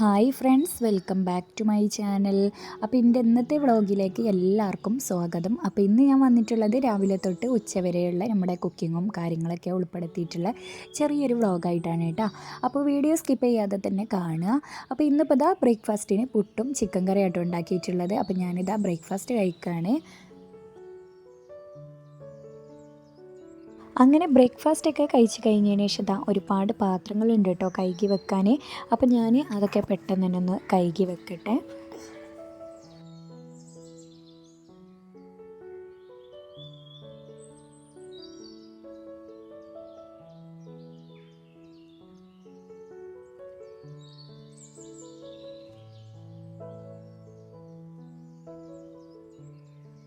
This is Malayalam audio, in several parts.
Hi friends, welcome back to my channel. അപ്പോൾ എൻ്റെ ഇന്നത്തെ വ്ളോഗിലേക്ക് എല്ലാവർക്കും സ്വാഗതം. അപ്പോൾ ഇന്ന് ഞാൻ വന്നിട്ടുള്ളത് രാവിലെ തൊട്ട് ഉച്ചവരെയുള്ള നമ്മുടെ കുക്കിങ്ങും കാര്യങ്ങളൊക്കെ ഉൾപ്പെടുത്തിയിട്ടുള്ള ചെറിയൊരു വ്ളോഗായിട്ടാണ് കേട്ടോ. അപ്പോൾ വീഡിയോ സ്കിപ്പ് ചെയ്യാതെ തന്നെ കാണുക. അപ്പോൾ ഇന്നിപ്പോൾ ഇതാ ബ്രേക്ക്ഫാസ്റ്റിന് പുട്ടും ചിക്കൻ കറിയായിട്ടും ഉണ്ടാക്കിയിട്ടുള്ളത്. അപ്പോൾ ഞാനിതാ ബ്രേക്ക്ഫാസ്റ്റ് കഴിക്കുകയാണ്. അങ്ങനെ ബ്രേക്ക്ഫാസ്റ്റൊക്കെ കഴിച്ച് കഴിഞ്ഞതിന് ശേഷം ഒരുപാട് പാത്രങ്ങളുണ്ട് കേട്ടോ കഴുകി വെക്കാൻ. അപ്പം ഞാൻ അതൊക്കെ പെട്ടെന്ന് തന്നെ ഒന്ന് കഴുകി വെക്കട്ടെ.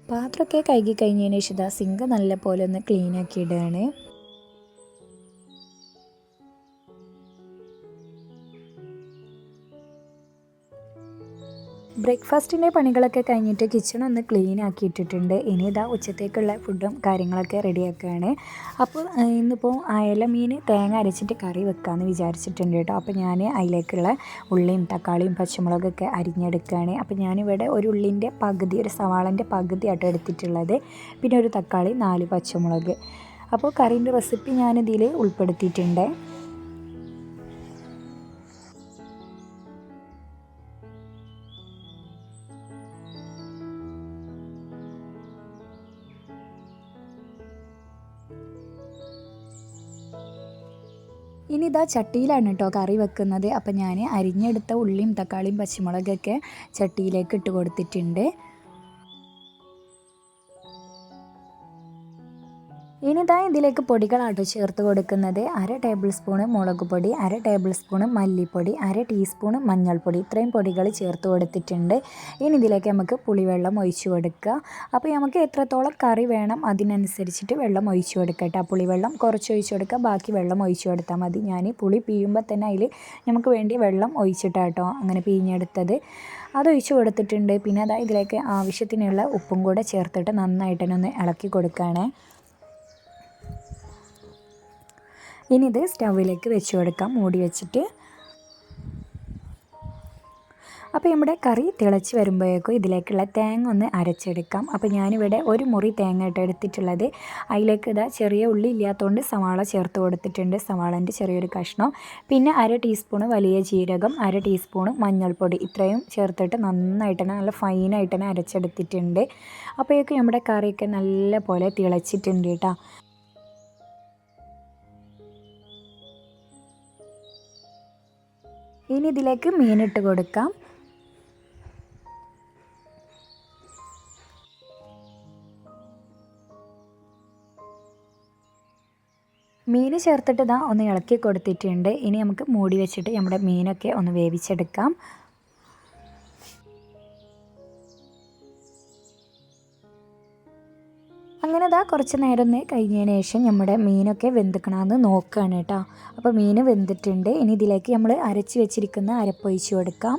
പാത്രമൊക്കെ കഴുകി കഴിഞ്ഞതിന് ശേഷം സിങ്ക് നല്ലപോലെ ഒന്ന് ക്ലീനാക്കി ഇടുകയാണ്. ബ്രേക്ക്ഫാസ്റ്റിൻ്റെ പണികളൊക്കെ കഴിഞ്ഞിട്ട് കിച്ചൺ ഒന്ന് ക്ലീൻ ആക്കിയിട്ടിട്ടുണ്ട്. ഇനി ഇതാ ഉച്ചത്തേക്കുള്ള ഫുഡും കാര്യങ്ങളൊക്കെ റെഡിയാക്കുകയാണ്. അപ്പോൾ ഇന്നിപ്പോൾ അയല മീൻ തേങ്ങ അരച്ചിട്ട് കറി വെക്കാമെന്ന് വിചാരിച്ചിട്ടുണ്ട് കേട്ടോ. അപ്പോൾ ഞാൻ അതിലേക്കുള്ള ഉള്ളിയും തക്കാളിയും പച്ചമുളകൊക്കെ അരിഞ്ഞെടുക്കുകയാണ്. അപ്പോൾ ഞാനിവിടെ ഒരു ഉള്ളിൻ്റെ പകുതി, ഒരു സവാളൻ്റെ പകുതി ആട്ടോ എടുത്തിട്ടുള്ളത്. പിന്നെ ഒരു തക്കാളി, 4 പച്ചമുളക്. അപ്പോൾ കറീൻ്റെ റെസിപ്പി ഞാനിതിൽ ഉൾപ്പെടുത്തിയിട്ടുണ്ട്. ഇനി ഇതാ ചട്ടിയിലാണ് കേട്ടോ കറി വെക്കുന്നത്. അപ്പം ഞാൻ അരിഞ്ഞെടുത്ത ഉള്ളിയും തക്കാളിയും പച്ചമുളകൊക്കെ ചട്ടിയിലേക്ക് ഇട്ട് കൊടുത്തിട്ടുണ്ട്. ഇനി ഇതാ ഇതിലേക്ക് പൊടികളാട്ടോ ചേർത്ത് കൊടുക്കുന്നത്. 1/2 ടേബിൾ സ്പൂണ് മുളക് പൊടി, 1/2 ടേബിൾ സ്പൂണ് മല്ലിപ്പൊടി, 1/2 ടീസ്പൂണ് മഞ്ഞൾപ്പൊടി, ഇത്രയും പൊടികൾ ചേർത്ത് കൊടുത്തിട്ടുണ്ട്. ഇനി ഇതിലേക്ക് നമുക്ക് പുളിവെള്ളം ഒഴിച്ച് കൊടുക്കുക. അപ്പോൾ നമുക്ക് എത്രത്തോളം കറി വേണം അതിനനുസരിച്ചിട്ട് വെള്ളം ഒഴിച്ച് കൊടുക്കട്ടെ. പുളിവെള്ളം കുറച്ച് ഒഴിച്ച് കൊടുക്കുക, ബാക്കി വെള്ളം ഒഴിച്ച് കൊടുത്താൽ മതി. ഞാൻ പുളി പിഴിയുമ്പോൾ തന്നെ അതിൽ നമുക്ക് വേണ്ടി വെള്ളം ഒഴിച്ചിട്ടാട്ടോ അങ്ങനെ പിഴിഞ്ഞെടുത്തത്. അതൊഴിച്ച് കൊടുത്തിട്ടുണ്ട്. പിന്നെ അതായത് ഇതിലേക്ക് ആവശ്യത്തിനുള്ള ഉപ്പും കൂടെ ചേർത്തിട്ട് നന്നായിട്ട് തന്നെ ഒന്ന് ഇളക്കി കൊടുക്കുകയാണ്. ഇനി ഇത് സ്റ്റൗവിലേക്ക് വെച്ച് കൊടുക്കാം മൂടി വെച്ചിട്ട്. അപ്പോൾ നമ്മുടെ കറി തിളച്ച് വരുമ്പോഴേക്കും ഇതിലേക്കുള്ള തേങ്ങ ഒന്ന് അരച്ചെടുക്കാം. അപ്പോൾ ഞാനിവിടെ ഒരു മുറി തേങ്ങ ഇട്ട് എടുത്തിട്ടുള്ളത്. അതിലേക്ക് ഇതാ ചെറിയ ഉള്ളി ഇല്ലാത്തതുകൊണ്ട് സവാള ചേർത്ത് കൊടുത്തിട്ടുണ്ട്, സവാളൻ്റെ ചെറിയൊരു കഷ്ണം. പിന്നെ 1/2 ടീസ്പൂണ് വലിയ ജീരകം, 1/2 ടീസ്പൂണ് മഞ്ഞൾപ്പൊടി, ഇത്രയും ചേർത്തിട്ട് നന്നായിട്ട് തന്നെ നല്ല ഫൈനായിട്ട് തന്നെ അരച്ചെടുത്തിട്ടുണ്ട്. അപ്പോഴേക്കും നമ്മുടെ കറിയൊക്കെ നല്ല പോലെ തിളച്ചിട്ടുണ്ട് കേട്ടോ. ഇനി ഇതിലേക്ക് മീനിട്ട് കൊടുക്കാം. മീൻ ചേർത്തിട്ട് ഇതാ ഒന്ന് ഇളക്കി കൊടുത്തിട്ടുണ്ട്. ഇനി നമുക്ക് മൂടി വെച്ചിട്ട് നമ്മുടെ മീനൊക്കെ ഒന്ന് വേവിച്ചെടുക്കാം. അങ്ങനെ ഇതാ കുറച്ച് നേരം ഒന്ന് കഴിഞ്ഞതിന് ശേഷം നമ്മുടെ മീനൊക്കെ വെന്തിക്കണമെന്ന് നോക്കുകയാണ് കേട്ടോ. അപ്പോൾ മീൻ വെന്തിട്ടുണ്ട്. ഇനി ഇതിലേക്ക് നമ്മൾ അരച്ച് വെച്ചിരിക്കുന്ന അരപ്പൊഴിച്ച് കൊടുക്കാം.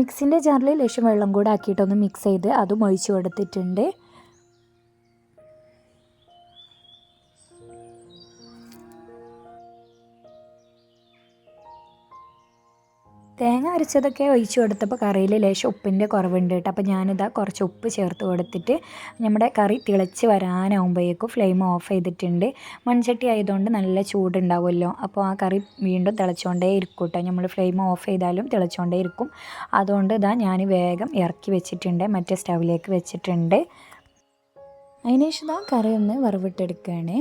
മിക്സിൻ്റെ ജാറിൽ ലേശം വെള്ളം കൂടെ ആക്കിയിട്ടൊന്ന് മിക്സ് ചെയ്ത് അതും ഒഴിച്ച് കൊടുത്തിട്ടുണ്ട്. തേങ്ങ അരച്ചതൊക്കെ ഒഴിച്ച് കൊടുത്തപ്പോൾ കറിയിൽ ലേശം ഉപ്പിൻ്റെ കുറവുണ്ട് കേട്ടോ. അപ്പോൾ ഞാനിതാ കുറച്ച് ഉപ്പ് ചേർത്ത് കൊടുത്തിട്ട് നമ്മുടെ കറി തിളച്ച് വരാനാകുമ്പോഴേക്കും ഫ്ലെയിം ഓഫ് ചെയ്തിട്ടുണ്ട്. മൺചട്ടി ആയതുകൊണ്ട് നല്ല ചൂടുണ്ടാവുമല്ലോ. അപ്പോൾ ആ കറി വീണ്ടും തിളച്ചുകൊണ്ടേ ഇരിക്കും കേട്ടോ. നമ്മൾ ഫ്ലെയിം ഓഫ് ചെയ്താലും തിളച്ചുകൊണ്ടേ ഇരിക്കും. അതുകൊണ്ട് ഇതാ ഞാൻ വേഗം ഇറക്കി വെച്ചിട്ടുണ്ട്, മറ്റേ സ്റ്റൗവിലേക്ക് വെച്ചിട്ടുണ്ട്. അതിന് ശേഷം കറി ഒന്ന് വറവിട്ടെടുക്കുകയാണ്.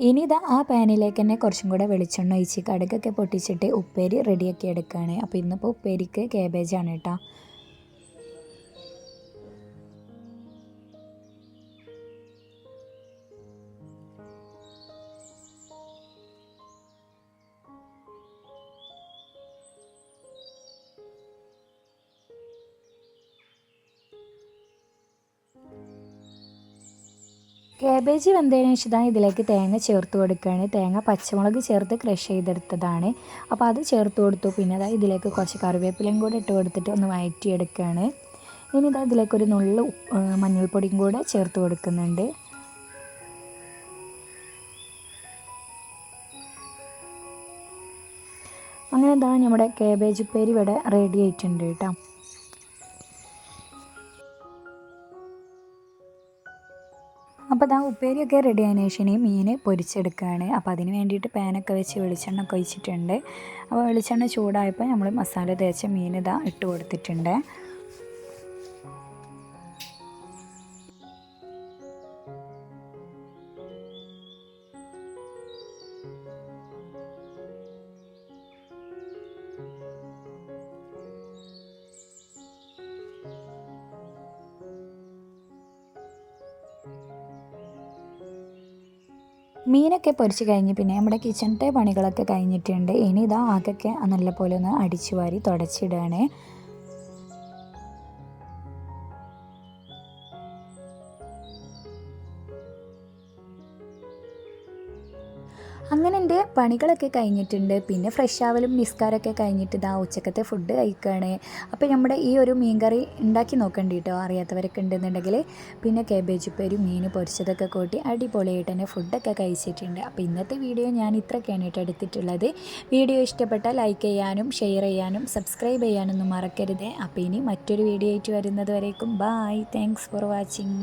ഇനി ഇതാ ആ പാനിലേക്ക് തന്നെ കുറച്ചും കൂടെ വെളിച്ചെണ്ണ ഒഴിച്ച് കടുകൊക്കെ പൊട്ടിച്ചിട്ട് ഉപ്പേരി റെഡിയാക്കി എടുക്കുകയാണ്. അപ്പോൾ ഇന്നിപ്പോൾ ഉപ്പേരിക്ക് കാബേജാണ് കേട്ടോ. കാബേജ് വെന്തതിന് ശേഷം ഇതിലേക്ക് തേങ്ങ ചേർത്ത് കൊടുക്കുകയാണ്. തേങ്ങ പച്ചമുളക് ചേർത്ത് ക്രഷ് ചെയ്തെടുത്തതാണ്. അപ്പോൾ അത് ചേർത്ത് കൊടുത്തു. പിന്നെ ഇതിലേക്ക് കുറച്ച് കറിവേപ്പിലയും കൂടെ ഇട്ട് കൊടുത്തിട്ട് ഒന്ന് വഴറ്റിയെടുക്കുകയാണ്. ഇനി ഇതിലേക്കൊരു നുള്ളു മഞ്ഞൾപ്പൊടിയും കൂടെ ചേർത്ത് കൊടുക്കുന്നുണ്ട്. അങ്ങനെ നമ്മുടെ കാബേജ് ഉപ്പേരി ഇവിടെ റെഡി ആയിട്ടുണ്ട് കേട്ടോ. അപ്പോൾ ഉപ്പേരിയൊക്കെ റെഡി ആയതിനു ശേഷം മീൻ പൊരിച്ചെടുക്കുകയാണ്. അപ്പോൾ അതിന് വേണ്ടിയിട്ട് പാനൊക്കെ വെച്ച് വെളിച്ചെണ്ണ ഒക്കെ ഒഴിച്ചിട്ടുണ്ട്. അപ്പോൾ വെളിച്ചെണ്ണ ചൂടായപ്പോൾ നമ്മൾ മസാല തേച്ച മീൻ ഇട്ട് കൊടുത്തിട്ടുണ്ട്. മീനൊക്കെ പൊരിച്ച് കഴിഞ്ഞ് പിന്നെ നമ്മുടെ കിച്ചണത്തെ പണികളൊക്കെ കഴിഞ്ഞിട്ടുണ്ട്. ഇനി ആകൊക്കെ നല്ലപോലെ ഒന്ന് അടിച്ചു വാരി തുടച്ചിടുകയാണ്. അങ്ങനെ എൻ്റെ പണികളൊക്കെ കഴിഞ്ഞിട്ടുണ്ട്. പിന്നെ ഫ്രഷ് ആവലും നിസ്കാരമൊക്കെ കഴിഞ്ഞിട്ട് ഉച്ചക്കത്തെ ഫുഡ് കഴിക്കുകയാണ്. അപ്പോൾ നമ്മുടെ ഈ ഒരു മീൻകറി ഉണ്ടാക്കി നോക്കണ്ട കേട്ടോ, അറിയാത്തവരൊക്കെ ഉണ്ടെന്നുണ്ടെങ്കിൽ. പിന്നെ കാബേജ് ഉപ്പേരി മീൻ പൊരിച്ചതൊക്കെ കൂട്ടി അടിപൊളിയായിട്ട് തന്നെ ഫുഡൊക്കെ കഴിച്ചിട്ടുണ്ട്. അപ്പോൾ ഇന്നത്തെ വീഡിയോ ഞാൻ ഇത്രയൊക്കെയാണ് എടുത്തിട്ടുള്ളത്. വീഡിയോ ഇഷ്ടപ്പെട്ടാൽ ലൈക്ക് ചെയ്യാനും ഷെയർ ചെയ്യാനും സബ്സ്ക്രൈബ് ചെയ്യാനൊന്നും മറക്കരുത്. അപ്പോൾ ഇനി മറ്റൊരു വീഡിയോ ആയിട്ട് വരുന്നത് വരേക്കും ബായ്. Thanks for watching.